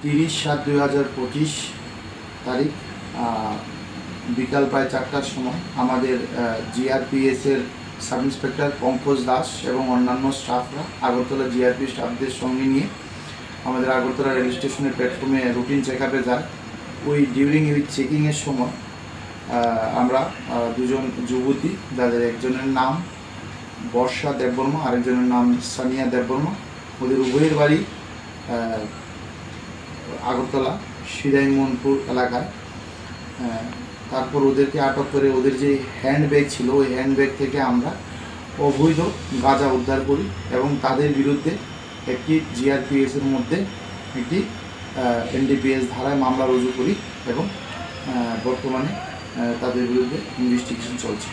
30/7/2025 তারিখ বিকাল প্রায় 4টার সময় আমাদের জিআরপিএসের সাব ইন্সপেক্টর পঙ্কজ দাস এবং অন্যান্য স্টাফরা আগরতলা জিআরপি স্টাফদের সঙ্গে নিয়ে আমাদের আগরতলা রেল স্টেশনের প্ল্যাটফর্মে রুটিন চেক আপে যায়। ওই ডিউরিং ওই চেকিংয়ের সময় আমরা দুজন যুবতী, যাদের একজনের নাম বর্ষা দেববর্মা, আরেকজনের নাম সানিয়া দেববর্মা, ওদের উভয়ের বাড়ি আগরতলা শিরাইমনপুর এলাকায়। তারপর ওদেরকে আটক করে ওদের যে হ্যান্ডব্যাগ ছিল, ওই হ্যান্ডব্যাগ থেকে আমরা অবৈধ গাঁজা উদ্ধার করি এবং তাদের বিরুদ্ধে একটি জিআরপিএসের মধ্যে একটি এনডিপিএস ধারায় মামলা রুজু করি এবং বর্তমানে তাদের বিরুদ্ধে ইনভেস্টিগেশন চলছে।